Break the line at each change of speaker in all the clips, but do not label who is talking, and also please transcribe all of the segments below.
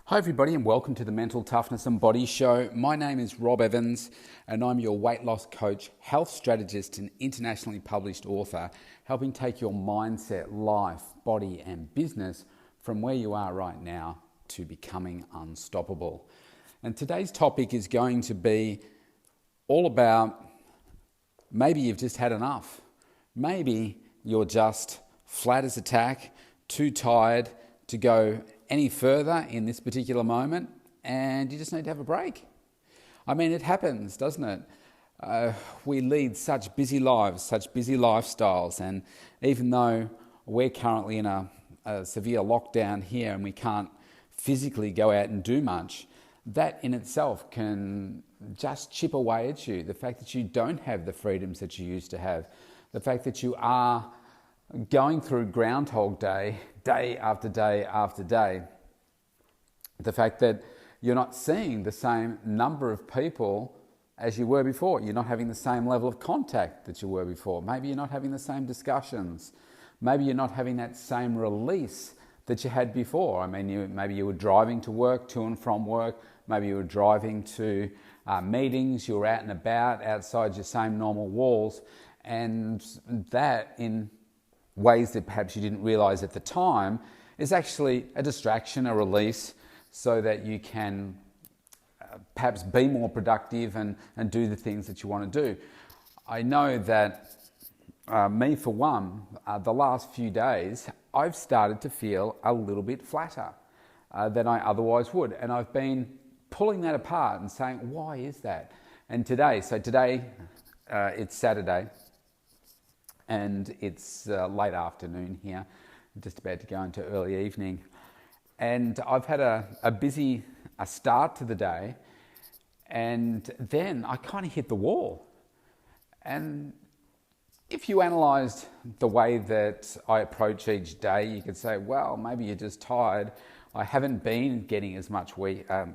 Hi everybody and welcome to the Mental Toughness and Body Show. My name is Rob Evans and I'm your weight loss coach, health strategist and internationally published author, helping take your mindset, life, body and business from where you are right now to becoming unstoppable. And today's topic is going to be all about maybe you've just had enough. Maybe you're just flat as a tack, too tired to go any further in this particular moment, and you just need to have a break. I mean, it happens, doesn't it? We lead such busy lives, such busy lifestyles, and even though we're currently in a severe lockdown here and we can't physically go out and do much, that in itself can just chip away at you. The fact that you don't have the freedoms that you used to have, the fact that you are going through Groundhog Day, day after day after day, the fact that you're not seeing the same number of people as you were before, you're not having the same level of contact that you were before, maybe you're not having the same discussions, maybe you're not having that same release that you had before. I mean, maybe you were driving to work, to and from work, maybe you were driving to meetings, you were out and about outside your same normal walls, and that in ways that perhaps you didn't realize at the time is actually a distraction, a release, so that you can perhaps be more productive and do the things that you want to do. I know that me for one, the last few days, I've started to feel a little bit flatter than I otherwise would. And I've been pulling that apart and saying, why is that? And today, it's Saturday, and it's late afternoon here, just about to go into early evening. And I've had a busy start to the day, and then I kind of hit the wall. And if you analysed the way that I approach each day, you could say, well, maybe you're just tired. I haven't been getting as much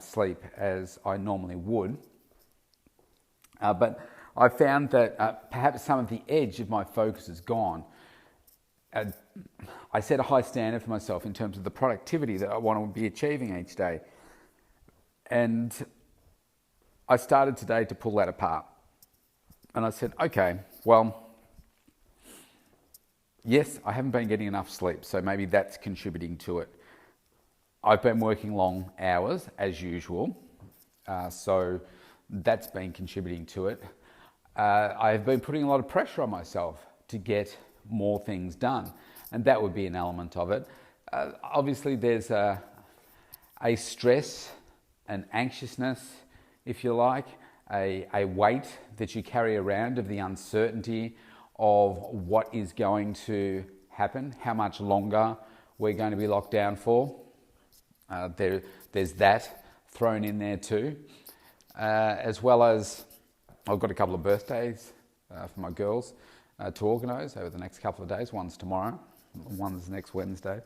sleep as I normally would. But I found that perhaps some of the edge of my focus is gone. I set a high standard for myself in terms of the productivity that I want to be achieving each day. And I started today to pull that apart. And I said, okay, well, yes, I haven't been getting enough sleep, so maybe that's contributing to it. I've been working long hours as usual, so that's been contributing to it. I've been putting a lot of pressure on myself to get more things done, and that would be an element of it. Obviously, there's a stress, an anxiousness, if you like, a weight that you carry around of the uncertainty of what is going to happen, how much longer we're going to be locked down for. There's that thrown in there too, as well as I've got a couple of birthdays for my girls to organise over the next couple of days. One's tomorrow, one's next Wednesday.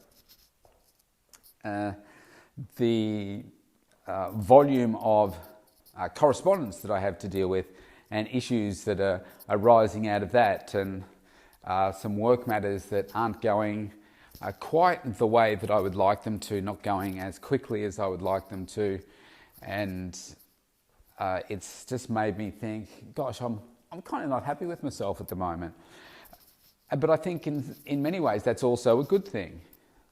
The volume of correspondence that I have to deal with and issues that are rising out of that, and some work matters that aren't going quite the way that I would like them to, not going as quickly as I would like them to, and it's just made me think, gosh, I'm kind of not happy with myself at the moment. But I think in many ways that's also a good thing.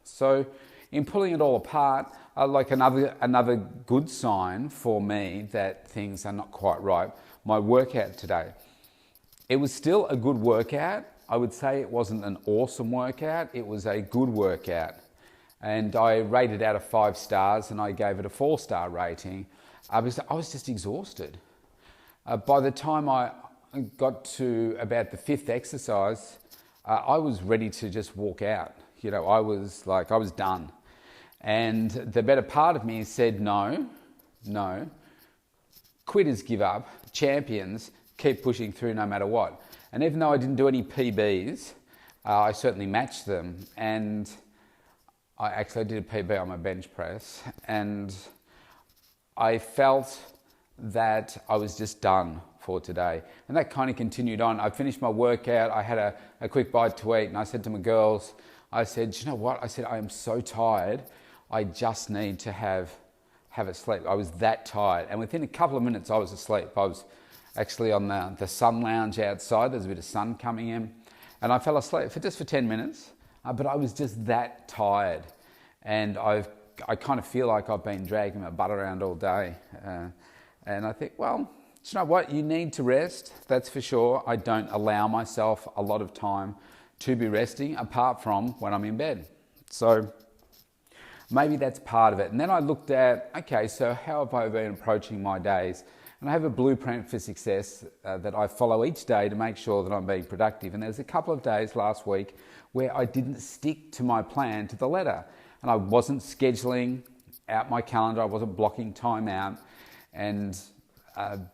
So in pulling it all apart, like another good sign for me that things are not quite right, my workout today. It was still a good workout. I would say it wasn't an awesome workout. It was a good workout. And I rated out of 5 stars and I gave it a 4-star rating. I was just exhausted. By the time I got to about the 5th exercise, I was ready to just walk out. You know, I was done. And the better part of me said, no, quitters give up, champions keep pushing through no matter what. And even though I didn't do any PBs, I certainly matched them. And I did a PB on my bench press, and I felt that I was just done for today. And that kind of continued on. I finished my workout, I had a quick bite to eat, and I said to my girls, I said, you know what? I said, I am so tired. I just need to have have a sleep. I was that tired. And within a couple of minutes, I was asleep. I was actually on the sun lounge outside. There's a bit of sun coming in. And I fell asleep for 10 minutes. But I was just that tired. And I kind of feel like I've been dragging my butt around all day. And I think, well, do you know what? You need to rest, that's for sure. I don't allow myself a lot of time to be resting apart from when I'm in bed. So maybe that's part of it. And then I looked at, okay, so how have I been approaching my days? And I have a blueprint for success that I follow each day to make sure that I'm being productive. And there's a couple of days last week where I didn't stick to my plan to the letter. And I wasn't scheduling out my calendar. I wasn't blocking time out. And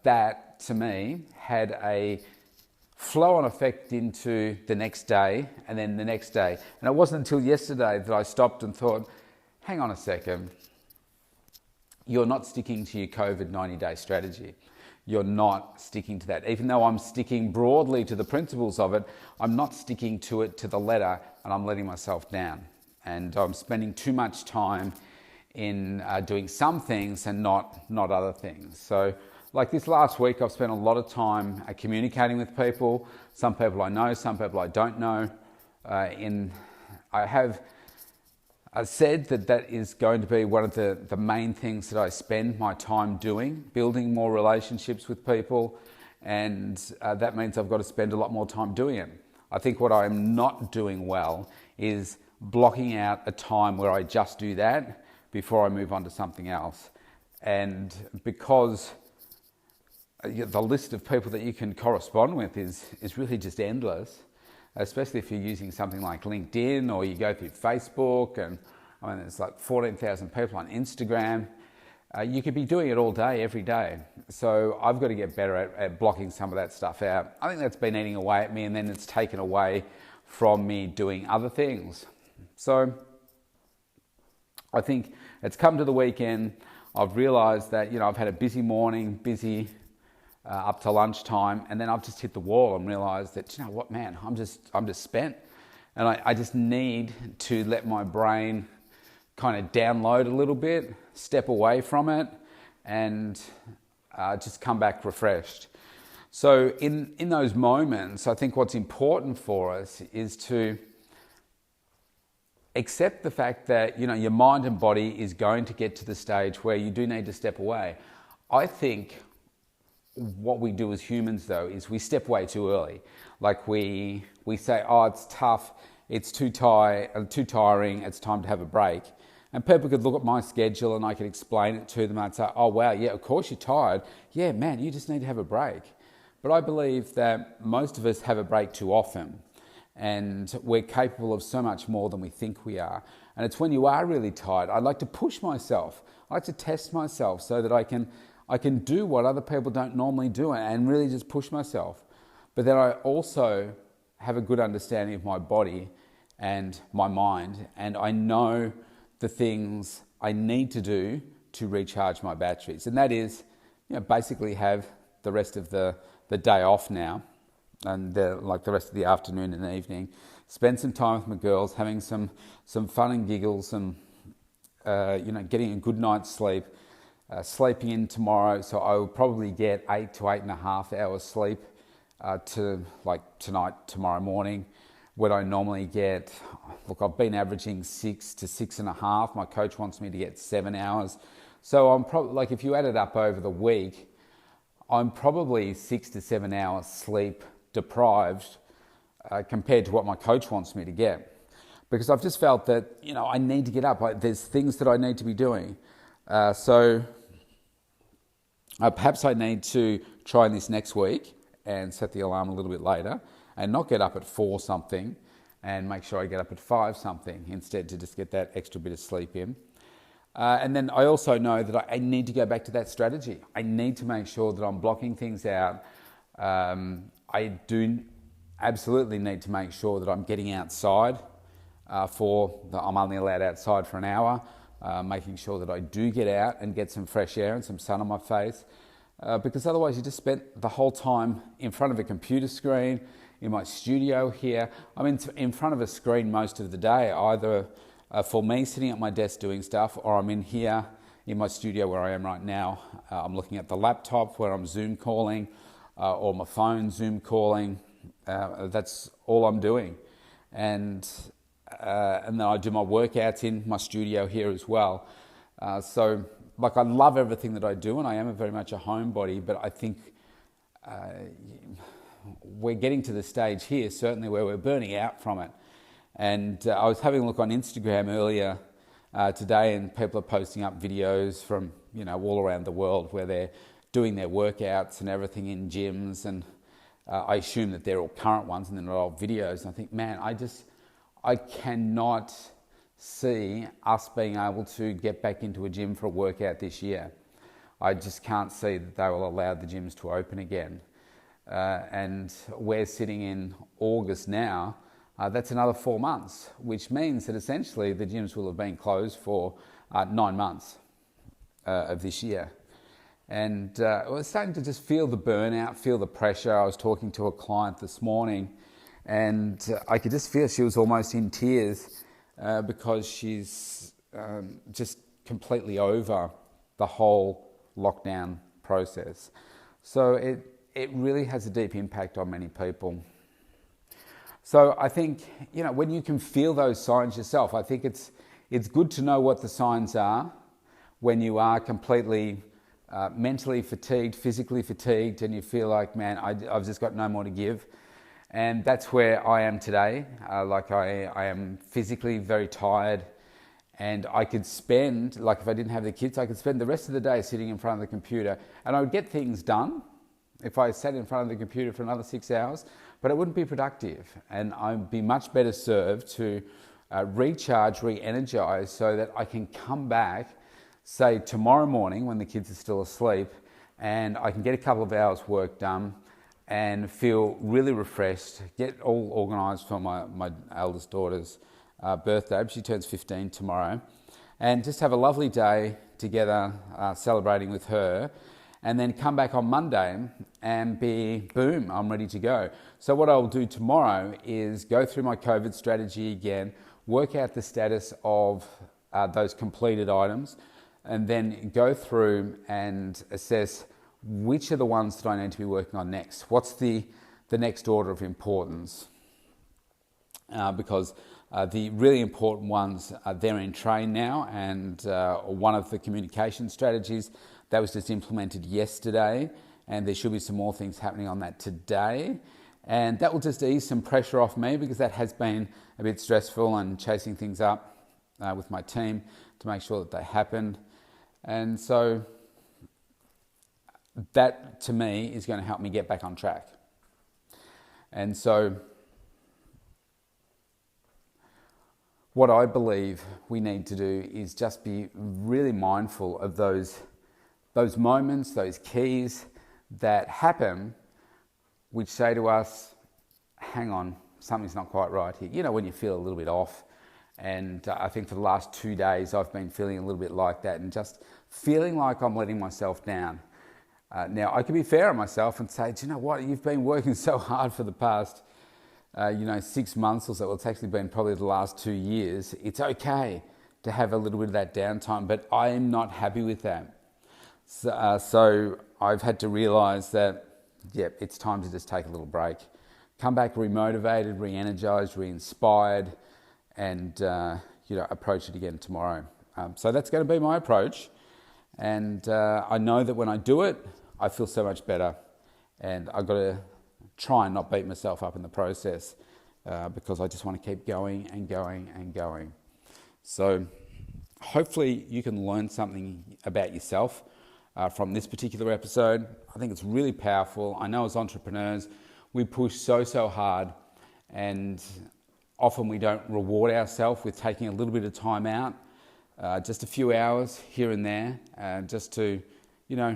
that, to me, had a flow-on effect into the next day and then the next day. And it wasn't until yesterday that I stopped and thought, hang on a second, you're not sticking to your COVID 90-day strategy. You're not sticking to that. Even though I'm sticking broadly to the principles of it, I'm not sticking to it to the letter, and I'm letting myself down. And I'm spending too much time in doing some things and not other things. So like this last week, I've spent a lot of time communicating with people. Some people I know, some people I don't know. I have said that is going to be one of the main things that I spend my time doing, building more relationships with people, and that means I've got to spend a lot more time doing it. I think what I'm not doing well is blocking out a time where I just do that before I move on to something else. And because the list of people that you can correspond with is really just endless, especially if you're using something like LinkedIn or you go through Facebook, and I mean, there's like 14,000 people on Instagram. You could be doing it all day, every day. So I've got to get better at blocking some of that stuff out. I think that's been eating away at me, and then it's taken away from me doing other things. So I think it's come to the weekend. I've realised that, I've had a busy morning, busy up to lunchtime, and then I've just hit the wall and realised that, you know what, man, I'm just spent, and I just need to let my brain kind of download a little bit, step away from it, and just come back refreshed. So in those moments, I think what's important for us is to accept the fact that, your mind and body is going to get to the stage where you do need to step away. I think what we do as humans, though, is we step away too early. Like we say, oh, it's tough, it's too tiring, it's time to have a break. And people could look at my schedule and I could explain it to them. I'd say, oh, wow, yeah, of course you're tired. Yeah, man, you just need to have a break. But I believe that most of us have a break too often, and we're capable of so much more than we think we are. And it's when you are really tired, I like to push myself. I like to test myself so that I can do what other people don't normally do and really just push myself. But then I also have a good understanding of my body and my mind, and I know the things I need to do to recharge my batteries. And that is, basically have the rest of the day off now, and like the rest of the afternoon and the evening, spend some time with my girls, having some fun and giggles, and getting a good night's sleep, sleeping in tomorrow. So I will probably get 8 to 8.5 hours sleep to like tomorrow morning, when I normally get, I've been averaging 6 to 6.5. My coach wants me to get 7 hours. So I'm probably, if you add it up over the week, I'm probably 6 to 7 hours sleep deprived compared to what my coach wants me to get. Because I've just felt that, I need to get up. There's things that I need to be doing. So perhaps I need to try this next week and set the alarm a little bit later and not get up at 4 something and make sure I get up at 5 something instead, to just get that extra bit of sleep in. And then I also know that I need to go back to that strategy. I need to make sure that I'm blocking things out. I do absolutely need to make sure that I'm getting outside I'm only allowed outside for an hour, making sure that I do get out and get some fresh air and some sun on my face, because otherwise you just spent the whole time in front of a computer screen. In my studio here, I'm in front of a screen most of the day, either for me sitting at my desk doing stuff, or I'm in here in my studio where I am right now. I'm looking at the laptop where I'm Zoom calling, or my phone Zoom calling. That's all I'm doing. And then I do my workouts in my studio here as well. So I love everything that I do, and I am very much a homebody, but I think we're getting to the stage here, certainly, where we're burning out from it. And I was having a look on Instagram earlier today, and people are posting up videos from all around the world where they're doing their workouts and everything in gyms, and I assume that they're all current ones and they're not old videos. And I think, man, I cannot see us being able to get back into a gym for a workout this year. I just can't see that they will allow the gyms to open again. And we're sitting in August now. That's another 4 months, which means that essentially the gyms will have been closed for 9 months of this year. And we're starting to just feel the burnout, feel the pressure. I was talking to a client this morning, and I could just feel she was almost in tears because she's just completely over the whole lockdown process. So it really has a deep impact on many people. So I think, when you can feel those signs yourself, I think it's good to know what the signs are when you are completely mentally fatigued, physically fatigued, and you feel like, man, I've just got no more to give. And that's where I am today. I am physically very tired, and I could spend, if I didn't have the kids, I could spend the rest of the day sitting in front of the computer, and I would get things done if I sat in front of the computer for another 6 hours, but it wouldn't be productive. And I'd be much better served to recharge, re-energize, so that I can come back, say tomorrow morning when the kids are still asleep, and I can get a couple of hours work done and feel really refreshed, get all organised for my eldest daughter's birthday. She turns 15 tomorrow, and just have a lovely day together celebrating with her, and then come back on Monday and boom, I'm ready to go. So what I'll do tomorrow is go through my COVID strategy again, work out the status of those completed items, and then go through and assess which are the ones that I need to be working on next. What's the next order of importance? Because the really important ones, they're in train now, and one of the communication strategies, that was just implemented yesterday, and there should be some more things happening on that today. And that will just ease some pressure off me, because that has been a bit stressful, and chasing things up with my team to make sure that they happen. And so that, to me, is going to help me get back on track. And so what I believe we need to do is just be really mindful of those moments, those keys that happen, which say to us, hang on, something's not quite right here. When you feel a little bit off. And I think for the last 2 days, I've been feeling a little bit like that, and just feeling like I'm letting myself down. Now, I can be fair on myself and say, do you know what? You've been working so hard for the past, 6 months or so. Well, it's actually been probably the last 2 years. It's okay to have a little bit of that downtime, but I'm not happy with that. So I've had to realise that, it's time to just take a little break. Come back re-motivated, re-energised, re-inspired, and approach it again tomorrow. So that's going to be my approach. And I know that when I do it, I feel so much better. And I've got to try and not beat myself up in the process, because I just want to keep going and going and going. So hopefully you can learn something about yourself from this particular episode. I think it's really powerful. I know as entrepreneurs, we push so hard, and often we don't reward ourselves with taking a little bit of time out, just a few hours here and there, just to,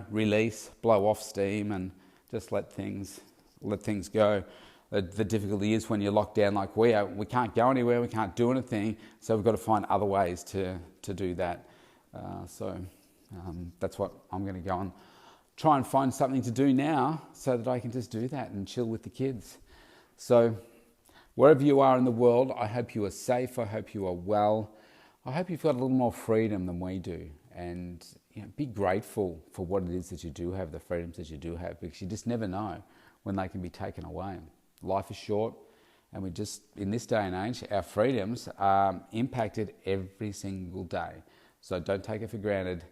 release, blow off steam, and just let things go. The difficulty is when you're locked down like we are, we can't go anywhere, we can't do anything, so we've got to find other ways to do that. So that's what I'm going to go and try and find something to do now, so that I can just do that and chill with the kids. So wherever you are in the world, I hope you are safe, I hope you are well. I hope you've got a little more freedom than we do. and be grateful for what it is that you do have, the freedoms that you do have, because you just never know when they can be taken away. Life is short, and we just, in this day and age, our freedoms are impacted every single day. So don't take it for granted.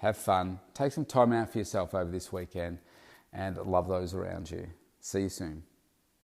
Have fun. Take some time out for yourself over this weekend and love those around you. See you soon.